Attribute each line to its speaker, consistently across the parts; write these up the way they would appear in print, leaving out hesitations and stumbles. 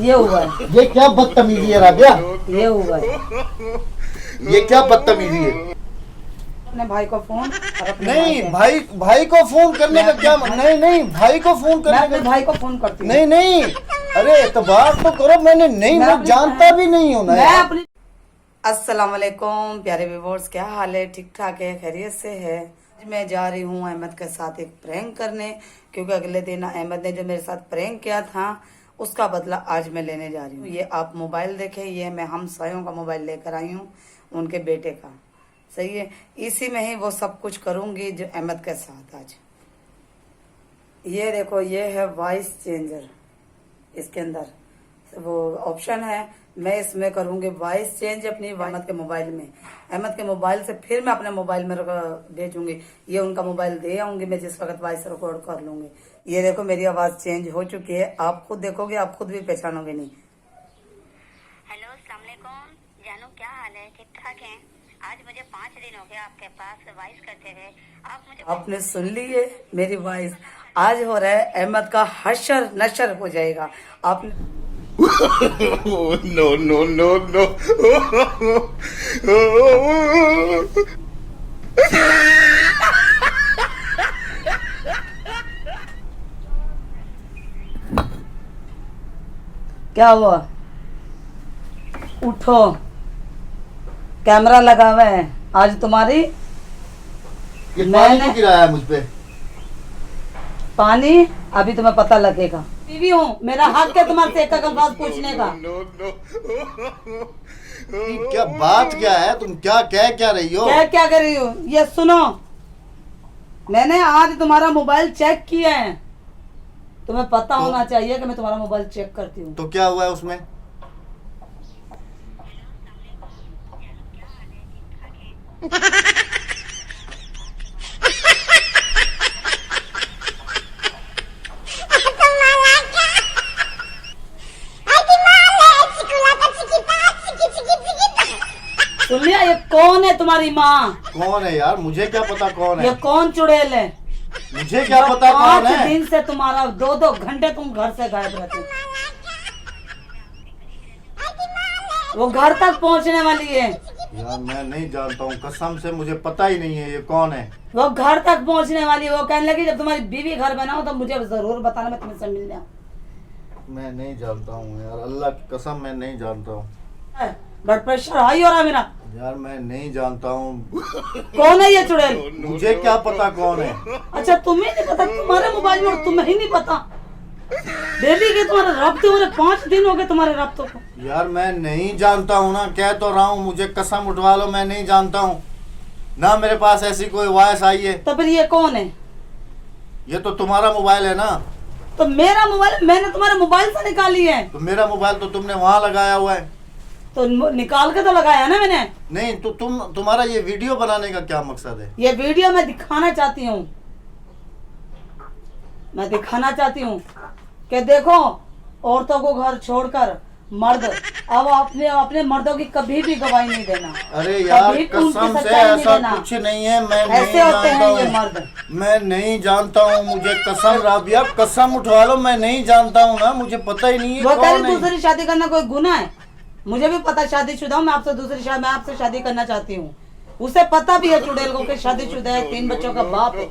Speaker 1: ये हुआ है,
Speaker 2: ये क्या बदतमीजी है राबिया?
Speaker 1: ये हुआ है।
Speaker 2: ये क्या बदतमीजी है?
Speaker 1: अपने भाई को फोन और अपने
Speaker 2: नहीं
Speaker 1: भाई
Speaker 2: भाई को फोन करने का क्या? नहीं भाई को फोन
Speaker 1: मैं अपने
Speaker 2: करने का
Speaker 1: भाई को फोन करती हूँ।
Speaker 2: नहीं अरे एतबार तो करो। मैंने नहीं, मैं जानता भी नहीं हूँ ना
Speaker 1: मैं
Speaker 2: यार।
Speaker 1: अपनी अस्सलाम वालेकुम प्यारे व्यूअर्स, क्या हाल है? ठीक ठाक है, खैरियत से है। आज मैं जा रही हूँ अहमद के साथ एक प्रैंक करने, क्योंकि अगले दिन अहमद ने जो मेरे साथ प्रैंक किया था उसका बदला आज मैं लेने जा रही हूँ। ये आप मोबाइल देखें, ये मैं हमसायों का मोबाइल लेकर आई हूँ, उनके बेटे का। सही है, इसी में ही वो सब कुछ करूँगी जो अहमद के साथ। आज ये देखो, ये है वॉइस चेंजर। इसके अंदर वो ऑप्शन है, मैं इसमें करूंगी वॉइस चेंज अपनी अहमद के मोबाइल में। अहमद के मोबाइल से फिर मैं अपने मोबाइल में भेजूंगी। ये उनका मोबाइल दे आऊंगी, मैं जिस वक्त वॉइस रिकॉर्ड कर लूंगी। ये देखो, मेरी आवाज चेंज हो चुकी है, आप खुद देखोगे, आप खुद भी पहचानोगे नहीं।
Speaker 3: हेलो, अस्सलाम वालेकुम जानू, क्या हाल है? ठीक ठाक हैं? आज मुझे 5 दिन हो गए आपके पास वॉइस करते हुए। आप मुझे
Speaker 1: आपने सुन ली है मेरी वॉइस। आज हो रहा है अहमद का हशर नशर हो जाएगा। आपने
Speaker 2: no.
Speaker 1: क्या हुआ? उठो, कैमरा लगा हुआ है। आज तुम्हारी
Speaker 2: ये पानी क्यों गिराया है मुझ पे?
Speaker 1: पानी अभी तुम्हें पता लगेगा। बीवी हूँ, मेरा हक है तुम्हारे से एक अल्फाज पूछने का।
Speaker 2: क्या बात क्या है? तुम क्या कह क्या रही हो?
Speaker 1: क्या कर रही हो? ये सुनो, मैंने आज तुम्हारा मोबाइल चेक किया है। तुम्हें पता होना चाहिए कि मैं तुम्हारा मोबाइल चेक करती हूँ।
Speaker 2: तो क्या हुआ है उसमें?
Speaker 1: सुन लिया? ये कौन है तुम्हारी माँ?
Speaker 2: कौन है यार? मुझे क्या पता कौन
Speaker 1: ये
Speaker 2: है?
Speaker 1: कौन चुड़ैल है?
Speaker 2: मुझे क्या पता कौन
Speaker 1: 5
Speaker 2: है?
Speaker 1: दिन से तुम्हारा 2-2 घंटे तुम घर से गायब रहते हो। वो घर तक पहुंचने वाली है।
Speaker 2: यार मैं नहीं जानता हूँ, कसम से मुझे पता ही नहीं है ये कौन है।
Speaker 1: वो घर तक पहुंचने वाली है। वो कहने लगी जब तुम्हारी बीवी घर बनाओ तो मुझे जरूर बताना, मैं तुम्हें से मिलने आऊं।
Speaker 2: मैं नहीं जानता हूँ यार, अल्लाह की कसम मैं नहीं जानता हूँ।
Speaker 1: ब्लड प्रेशर हाई हो रहा है मेरा।
Speaker 2: यार मैं नहीं जानता हूँ।
Speaker 1: कौन है ये चुड़ैल?
Speaker 2: मुझे क्या पता कौन है?
Speaker 1: अच्छा, तुम्हें नहीं पता? तुम्हारे मोबाइल में तुम्हें ही नहीं पता? डेली के तुम्हारे रब्ते हो रहे, 5 दिन हो गए तुम्हारे रब्तों को।
Speaker 2: यार मैं नहीं जानता हूँ ना, कह तो रहा हूँ, मुझे कसम उठवा लो, मैं नहीं जानता हूँ ना। मेरे पास ऐसी कोई वॉइस आई है।
Speaker 1: तो फिर ये कौन है?
Speaker 2: ये तो तुम्हारा मोबाइल है ना।
Speaker 1: तो मेरा मोबाइल मैंने तुम्हारे मोबाइल से निकाली है।
Speaker 2: तो मेरा मोबाइल तो तुमने वहाँ लगाया हुआ है।
Speaker 1: तो निकाल के तो लगाया ना मैंने।
Speaker 2: नहीं तो तुम्हारा ये वीडियो बनाने का क्या मकसद है?
Speaker 1: ये वीडियो मैं दिखाना चाहती हूँ, मैं दिखाना चाहती हूँ कि देखो, औरतों को घर छोड़कर मर्द अब अपने मर्दों की कभी भी गवाही नहीं देना।
Speaker 2: अरे यार
Speaker 1: कभी भी उनकी
Speaker 2: कसम से
Speaker 1: सच्चाई नहीं
Speaker 2: ऐसा
Speaker 1: देना।
Speaker 2: कुछ नहीं है, मैं
Speaker 1: ऐसे
Speaker 2: नहीं
Speaker 1: होते
Speaker 2: जानता
Speaker 1: हैं ये
Speaker 2: हूँ।
Speaker 1: मर्द।
Speaker 2: मैं नहीं जानता हूँ, मुझे कसम राबिया कसम उठवा लो, मैं नहीं जानता हूँ ना, मुझे पता ही नहीं है
Speaker 1: वो कह
Speaker 2: कौन
Speaker 1: रही
Speaker 2: है।
Speaker 1: दूसरी शादी करना कोई गुनाह है? मुझे भी पता, शादीशुदा हूँ मैं, मैं आपसे शादी करना चाहती हूँ। उसे पता भी है चुड़ैल को कि शादीशुदा है, 3 बच्चों का बाप है,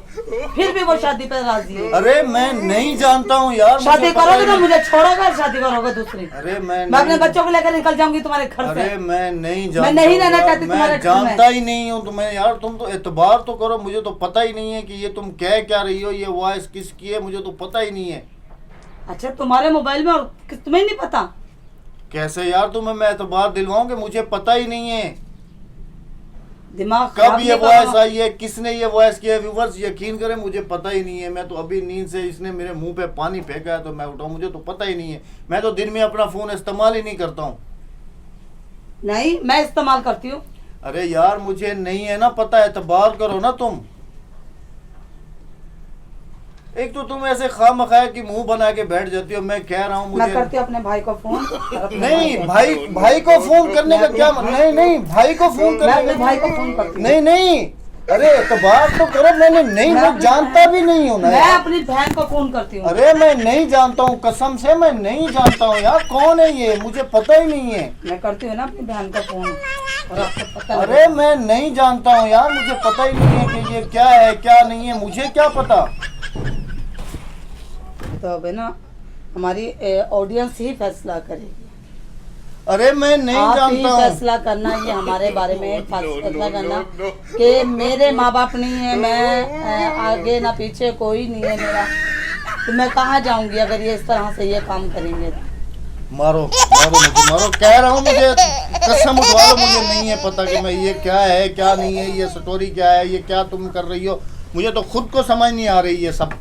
Speaker 1: फिर भी वो शादी पर राजी है।
Speaker 2: अरे मैं नहीं जानता हूँ यार।
Speaker 1: शादी
Speaker 2: मुझे पता
Speaker 1: करोगे
Speaker 2: ही
Speaker 1: तो
Speaker 2: नहीं।
Speaker 1: मुझे छोड़ोगे, शादी करोगे दूसरी।
Speaker 2: अरे
Speaker 1: मैं अपने बच्चों को लेकर निकल जाऊंगी तुम्हारे घर से।
Speaker 2: अरे मैं नहीं जानता।
Speaker 1: मैं नहीं रहना
Speaker 2: यार,
Speaker 1: चाहती तुम्हारे
Speaker 2: मैं
Speaker 1: घर में।
Speaker 2: जानता ही नहीं हूँ तुम्हें यार। तुम तो एतबार तो करो, मुझे तो पता ही नहीं है कि ये तुम कह क्या रही हो, ये वॉइस किसकी है, मुझे तो पता ही नहीं है।
Speaker 1: अच्छा, तुम्हारे मोबाइल में और तुम्हें नहीं पता?
Speaker 2: कैसे यार तुम्हें मैं एतबार दिलवाऊं कि मुझे पता ही नहीं है?
Speaker 1: दिमाग
Speaker 2: कब
Speaker 1: खराब
Speaker 2: ये
Speaker 1: नहीं
Speaker 2: वॉइस
Speaker 1: करो।
Speaker 2: आई है, किसने ये वॉइस किया? व्यूवर्स यकीन करें मुझे पता ही नहीं है। मैं तो अभी नींद से, इसने मेरे मुंह पे पानी फेंका है तो मैं उठाऊं, मुझे तो पता ही नहीं है। मैं तो दिन में अपना फोन इस्तेमाल ही नहीं करता हूँ।
Speaker 1: नहीं, मैं इस्तेमाल करती हूँ।
Speaker 2: अरे यार मुझे नहीं है ना पता, एतबार करो ना तुम। एक तो तुम ऐसे खामखाए की मुंह बना के बैठ जाती हो। मैं कह रहा हूँ
Speaker 1: मैं
Speaker 2: मुझे
Speaker 1: करती हूँ अपने भाई को फोन और अपने
Speaker 2: नहीं
Speaker 1: भाई को।
Speaker 2: भाई को फोन करने का क्या? नहीं भाई को फोन
Speaker 1: मैं
Speaker 2: करने
Speaker 1: अपने
Speaker 2: का
Speaker 1: भाई को फोन करती हूँ।
Speaker 2: नहीं अरे एतबार तो करो, मैंने नहीं, मैं जानता भी नहीं हूँ ना
Speaker 1: मैं
Speaker 2: यार।
Speaker 1: अपनी बहन को फोन करती हूँ।
Speaker 2: अरे मैं नहीं जानता हूँ, कसम से मैं नहीं जानता हूँ यार, कौन है ये, मुझे पता ही नहीं है।
Speaker 1: मैं करती हूँ ना अपनी बहन को फोन, और आपको पता
Speaker 2: अरे मैं नहीं जानता हूँ यार, मुझे पता ही नहीं है कि ये क्या है क्या नहीं है, मुझे क्या पता।
Speaker 1: तो अब है ना, हमारी ऑडियंस ही फैसला करेगी।
Speaker 2: अरे मैं नहीं
Speaker 1: आप ही
Speaker 2: जानता हूँ।
Speaker 1: फैसला करना ये हमारे बारे में फैसला करना कि मेरे माँ बाप नहीं है, मैं आगे ना पीछे कोई नहीं है मेरा, तो मैं कहाँ जाऊंगी अगर ये इस तरह से ये काम करेंगे तो।
Speaker 2: मारो मारो मुझे, मारो, कह रहा हूँ, मुझे कसम उठवा लो, मुझे नहीं है पता कि मैं ये क्या है क्या नहीं है, ये स्टोरी क्या है, ये क्या तुम कर रही हो, मुझे तो खुद को समझ नहीं आ रही ये सब।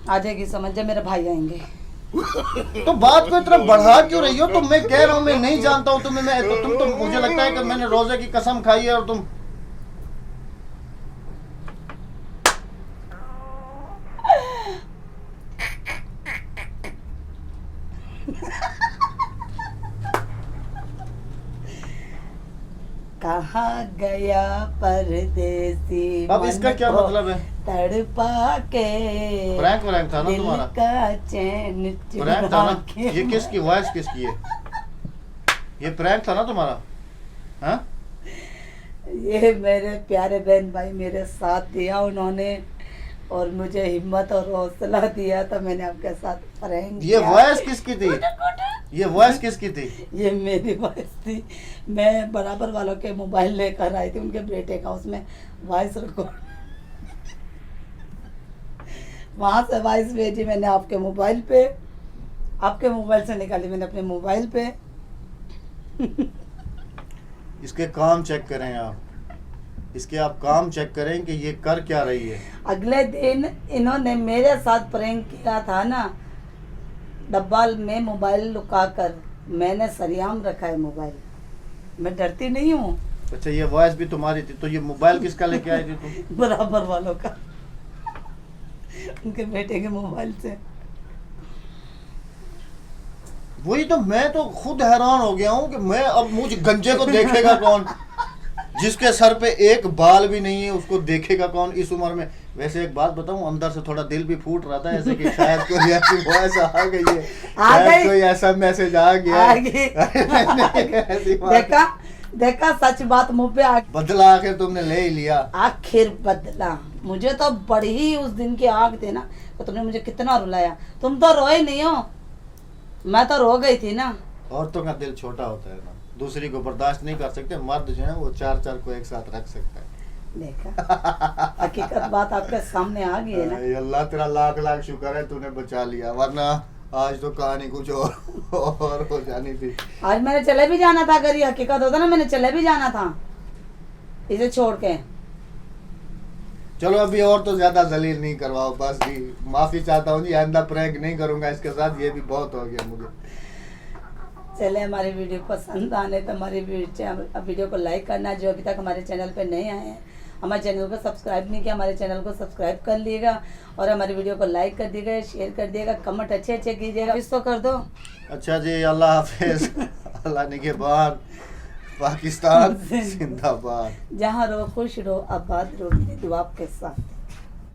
Speaker 1: आ जाएगी समझ, जब मेरे भाई आएंगे।
Speaker 2: तो बात को इतना बढ़ा क्यों रही हो तुम? मैं कह रहा हूँ मैं नहीं जानता हूँ तुम्हें, मैं तो तुम तो मुझे लगता है कि मैंने रोजे की कसम खाई है और तुम
Speaker 1: कहाँ गया परदेसी,
Speaker 2: अब इसका क्या
Speaker 1: मन को
Speaker 2: मतलब है?
Speaker 1: तड़पा के
Speaker 2: प्रैंक था ना
Speaker 1: दिल
Speaker 2: तुम्हारा?
Speaker 1: का चैन
Speaker 2: प्रैंक था
Speaker 1: चुरा
Speaker 2: ना?
Speaker 1: के।
Speaker 2: ये किसकी वॉइस किसकी है? ये प्रैंक था ना तुम्हारा? हाँ?
Speaker 1: ये मेरे प्यारे बहन भाई मेरे साथ दिया उन्होंने, और मुझे हिम्मत और हौसला दिया, तो मैंने आपके साथ प्रैंक
Speaker 2: ये
Speaker 1: किया।
Speaker 2: वॉइस किसकी थी? ये वॉइस किसकी थी?
Speaker 1: ये मेरी वॉइस थी, मैं बराबर वालों के मोबाइल लेकर आई थी, उनके बेटे का, उसमें वॉइस रिकॉर्ड, वहां से वॉइस भेजी मैंने आपके मोबाइल पे, आपके मोबाइल से निकाली मैंने अपने मोबाइल पे।
Speaker 2: इसके काम चेक करें आप, इसके आप काम चेक करें कि ये कर क्या रही है।
Speaker 1: अगले दिन इन्होंने मेरे साथ प्रैंक किया था ना, डब्बा में मोबाइल लुका कर, मैंने सरियाम रखा है मोबाइल, मैं डरती नहीं हूँ।
Speaker 2: अच्छा ये वॉइस भी तुम्हारी थी, तो ये मोबाइल किसका लेके आई थी तुम?
Speaker 1: बराबर वालों का, उनके बेटे के मोबाइल से।
Speaker 2: वही तो, मैं तो खुद हैरान हो गया हूँ कि मैं अब मुझे गंजे को देखेगा कौन, जिसके सर पे एक बाल भी नहीं है उसको देखेगा कौन इस उम्र में। वैसे एक बात बताऊं, अंदर से थोड़ा दिल भी फूट रहा था ऐसे कि शायद कोई ऐसी वॉइस आ गई है, शायद कोई ऐसा मैसेज आ गया है। ऐसी बात
Speaker 1: देखा देखा, सच बात मुंह पे
Speaker 2: बदला आखिर तुमने ले ही लिया।
Speaker 1: आखिर बदला, मुझे तो बड़ी ही उस दिन की आग थी ना, तो तुमने मुझे कितना रुलाया, तुम तो रोए नहीं हो, मैं तो रो गई थी ना।
Speaker 2: औरतों का दिल छोटा होता है ना, दूसरी को बर्दाश्त नहीं कर सकते, मर्द जो है वो चार चार को एक साथ रख सकता है।
Speaker 1: देखा, हकीकत बात आपके सामने आ गई है ना।
Speaker 2: अल्लाह तेरा लाख लाख शुक्र है तूने बचा लिया, वरना आज तो कहानी कुछ और हो जानी थी।
Speaker 1: आज मैंने चले भी जाना था, अगर ये हकीकत होता ना, मैंने चले भी जाना था इसे छोड़ के।
Speaker 2: चलो अभी और तो ज्यादा जलील नहीं करवाओ, बस जी माफी चाहता हूँ जी, आइंदा प्रैंक नहीं करूंगा इसके साथ, ये भी बहुत हो गया मुझे।
Speaker 1: चले, हमारी वीडियो पसंद आने तो हमारी वीडियो को लाइक करना, जो अभी तक हमारे चैनल पे नहीं आए हैं, हमारे चैनल को सब्सक्राइब नहीं किया, हमारे चैनल को सब्सक्राइब कर लीजिएगा, और हमारी वीडियो को लाइक कर दीजिएगा, शेयर कर दिएगा, कमेंट अच्छे अच्छे कीजिएगा, इस तो कर दो।
Speaker 2: अच्छा जी, अल्लाह हाफिज। अल्लाह ने के बाद पाकिस्तान जिंदाबाद।
Speaker 1: जहाँ रहो खुश रहो, आबाद रहो, मेरी दुआ आपके साथ।